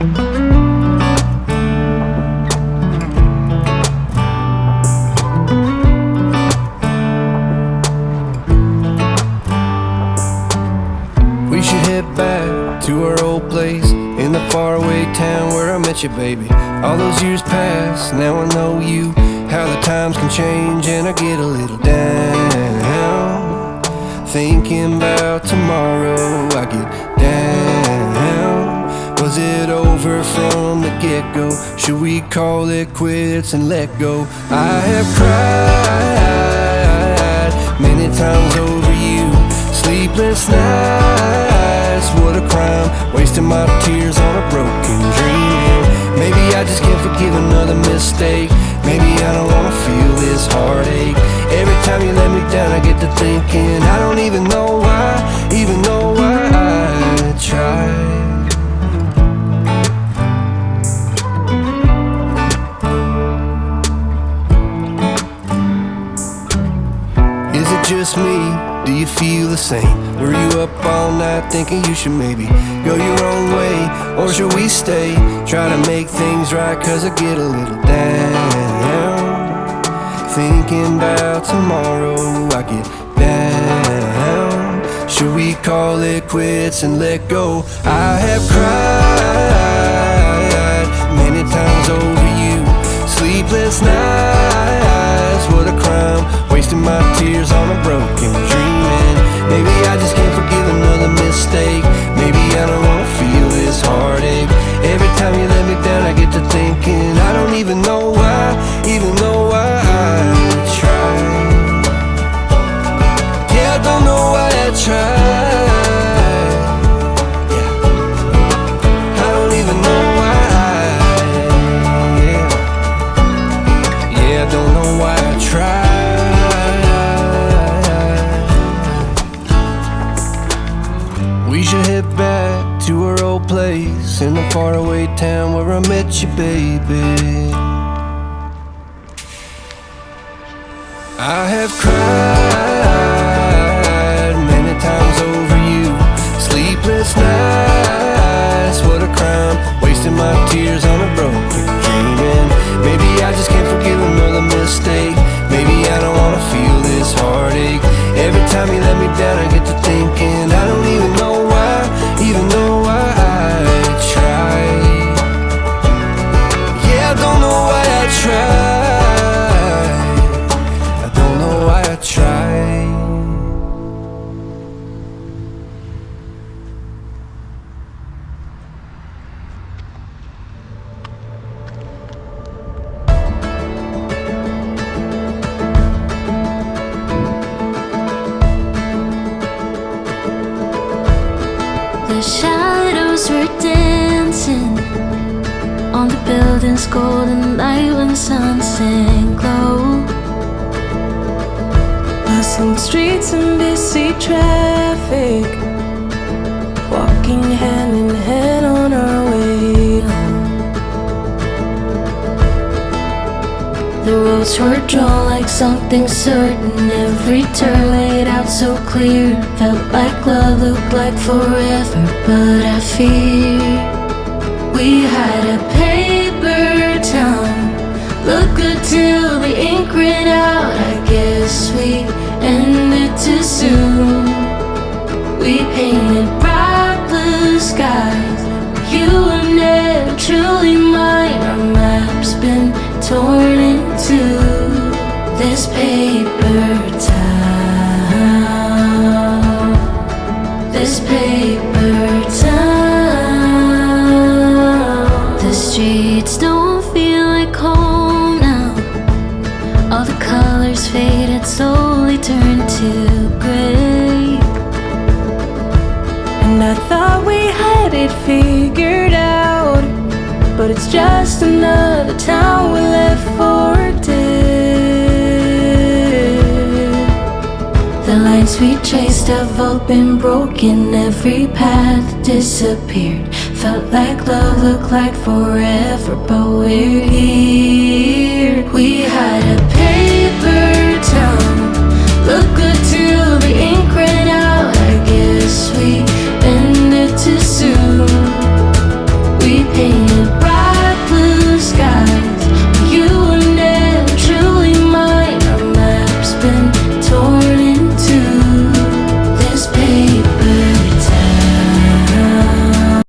We should head back to our old place in the faraway town where I met you, baby. All those years pass, now I know you. How the times can change and I get a little down. Thinking about tomorrow, I get down. Was it over from the get-go? Should we call it quits and let go? I have cried many times over you. Sleepless nights, what a crime. Wasting my tears on a broken dream. Maybe I just can't forgive another mistake. Maybe I don't wanna feel this heartache. Every time you let me down I get to thinking I don't even know why I tried. Is it just me? Do you feel the same? Were you up all night thinking you should maybe go your own way? Or should we stay? Try to make things right, cause I get a little down. Thinking about tomorrow, I get down. Should we call it quits and let go? I have cried many times over you. Sleepless nights, what a crime. Wasting my tears on a broken dream. Maybe I just can't forgive another mistake. Maybe I don't wanna feel this heartache. Every time you let me down I get to thinking I don't even know why I tried. Yeah, I don't know why I tried. Yeah, I don't even know why I don't know why I tried. We should head back to our old place in the faraway town where I met you, baby. I have cried many times over you. Sleepless nights, what a crime. Wasting my tears on a broken dream. Maybe I just can't forgive another mistake. Maybe I don't wanna feel this heartache. Every time you let me down I get to thinking I don't even know why I tried. Yeah, I don't know why I tried. I don't know why I tried. The shadows were dancing on the building's golden light when sun sank low. Bustling streets and busy traffic, walking hand in hand on our way home. The roads were drawn like something certain. Every turn laid out so clear. Felt like love, looked like forever, but I fear we had a paper town. Looked good till the ink ran out. I guess we ended too soon. We painted bright blue skies. You were never truly mine. Our map's been torn in two. This paper town, this paper town. The streets don't feel like home now. All the colors faded, slowly turned to gray. And I thought we had it figured out, but it's just another town we left for dead. The lines we chased have all been broken. Every path disappeared. Felt like love, looked like forever, but we're here. We had a paper town. Looked good till the ink ran out. I guess we ended too soon. We Hey,